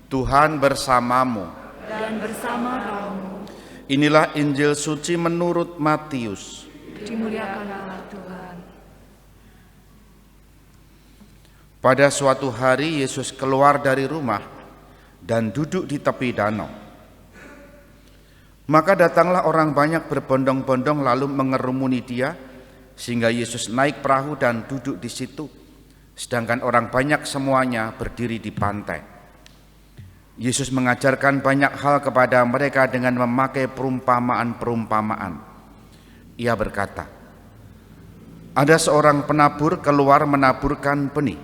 Tuhan bersamamu. Dan bersama rohmu. Inilah Injil suci menurut Matius. Dimuliakanlah Tuhan. Pada suatu hari Yesus keluar dari rumah dan duduk di tepi danau. Maka datanglah orang banyak berbondong-bondong lalu mengerumuni dia, sehingga Yesus naik perahu dan duduk di situ, sedangkan orang banyak semuanya berdiri di pantai. Yesus mengajarkan banyak hal kepada mereka dengan memakai perumpamaan-perumpamaan. Ia berkata, ada seorang penabur keluar menaburkan benih.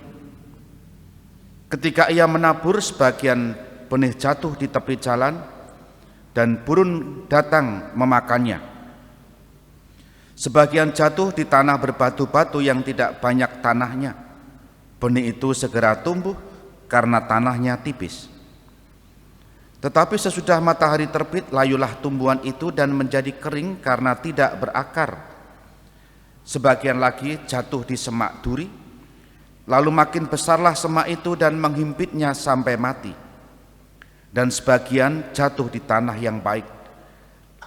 Ketika ia menabur, sebagian benih jatuh di tepi jalan dan burung datang memakannya. Sebagian jatuh di tanah berbatu-batu yang tidak banyak tanahnya. Benih itu segera tumbuh karena tanahnya tipis. Tetapi sesudah matahari terbit, layulah tumbuhan itu dan menjadi kering karena tidak berakar. Sebagian lagi jatuh di semak duri, lalu makin besarlah semak itu dan menghimpitnya sampai mati. Dan sebagian jatuh di tanah yang baik,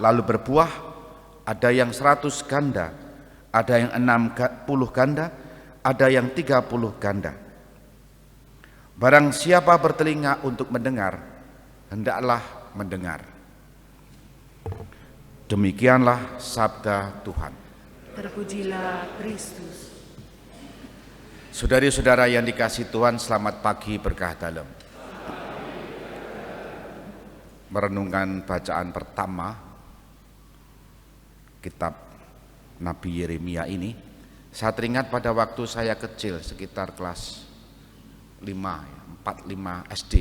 lalu berbuah, ada yang 100 ganda, ada yang 60 ganda, ada yang 30 ganda. Barang siapa bertelinga untuk mendengar, hendaklah mendengar. Demikianlah sabda Tuhan. Terpujilah Kristus. Saudari-saudara yang dikasihi Tuhan, selamat pagi berkah dalam. Merenungkan bacaan pertama kitab Nabi Yeremia ini, saya teringat pada waktu saya kecil, sekitar kelas 4-5 SD.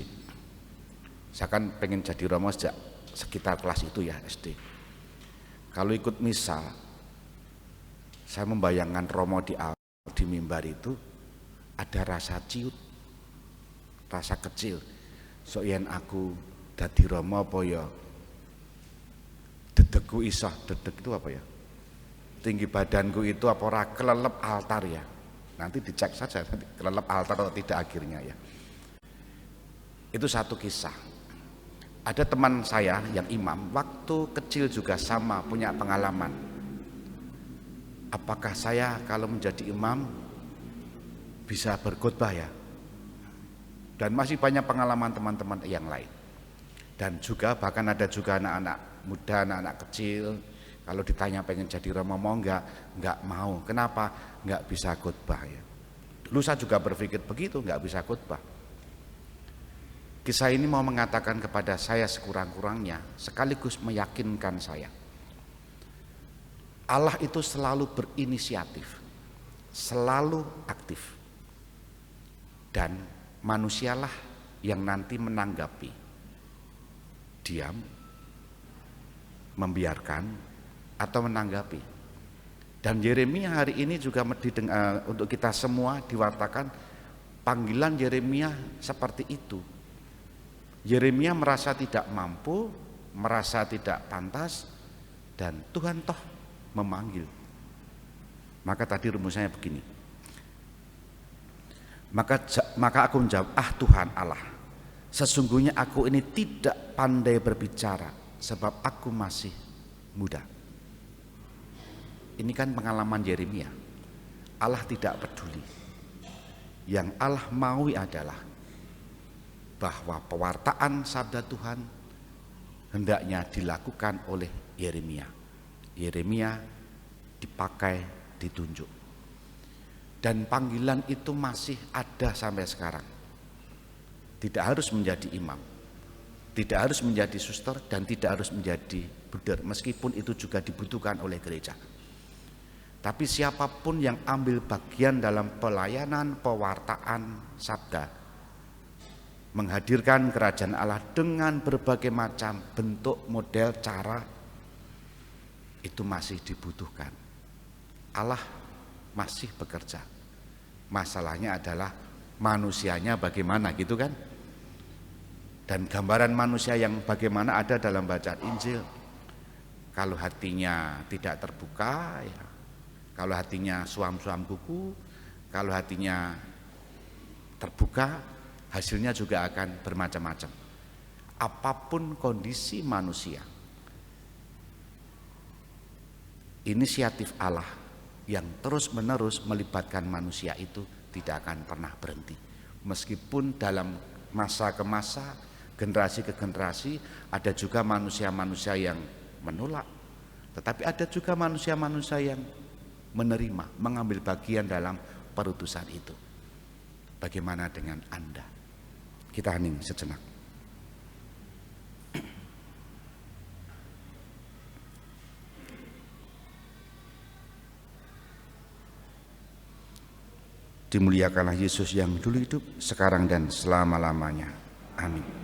Saya kan pengen jadi romo sejak sekitar kelas itu ya, SD. Kalau ikut misa, saya membayangkan romo di mimbar itu ada rasa ciut, rasa kecil. So yen aku dadi romo apa ya, dedegku iso, dedeg itu apa ya, tinggi badanku itu apa ora kelelep altar ya. Nanti dicek saja nanti kelelep altar atau tidak akhirnya ya. Itu satu kisah. Ada teman saya yang imam, waktu kecil juga sama punya pengalaman. Apakah saya kalau menjadi imam bisa berkhotbah ya? Dan masih banyak pengalaman teman-teman yang lain. Dan juga bahkan ada juga anak-anak muda, anak-anak kecil, kalau ditanya pengen jadi romo mau enggak mau. Kenapa? Enggak bisa khotbah ya. Dulu saya juga berpikir begitu, enggak bisa khotbah. Kisah ini mau mengatakan kepada saya sekurang-kurangnya, sekaligus meyakinkan saya, Allah itu selalu berinisiatif, selalu aktif, dan manusialah yang nanti menanggapi, diam, membiarkan, atau menanggapi. Dan Yeremia hari ini juga untuk kita semua diwartakan panggilan Yeremia seperti itu. Yeremia merasa tidak mampu, merasa tidak pantas, dan Tuhan toh memanggil. Maka tadi rumusnya begini. Maka aku menjawab, Tuhan Allah, sesungguhnya aku ini tidak pandai berbicara sebab aku masih muda. Ini kan pengalaman Yeremia. Allah tidak peduli. Yang Allah maui adalah bahwa pewartaan sabda Tuhan hendaknya dilakukan oleh Yeremia. Yeremia dipakai, ditunjuk. Dan panggilan itu masih ada sampai sekarang. Tidak harus menjadi imam, tidak harus menjadi suster, dan tidak harus menjadi buder, meskipun itu juga dibutuhkan oleh gereja. Tapi siapapun yang ambil bagian dalam pelayanan pewartaan sabda, menghadirkan kerajaan Allah dengan berbagai macam bentuk, model, cara, itu masih dibutuhkan. Allah masih bekerja. Masalahnya adalah manusianya bagaimana, gitu kan? Dan gambaran manusia yang bagaimana ada dalam bacaan Injil. Kalau hatinya tidak terbuka, ya. Kalau hatinya suam-suam buku, kalau hatinya terbuka, hasilnya juga akan bermacam-macam. Apapun kondisi manusia, inisiatif Allah yang terus-menerus melibatkan manusia itu tidak akan pernah berhenti. Meskipun dalam masa ke masa, generasi ke generasi, ada juga manusia-manusia yang menolak, tetapi ada juga manusia-manusia yang menerima, mengambil bagian dalam perutusan itu. Bagaimana dengan Anda? Kita hening sejenak. Dimuliakanlah Yesus yang dulu hidup, sekarang dan selama-lamanya. Amin.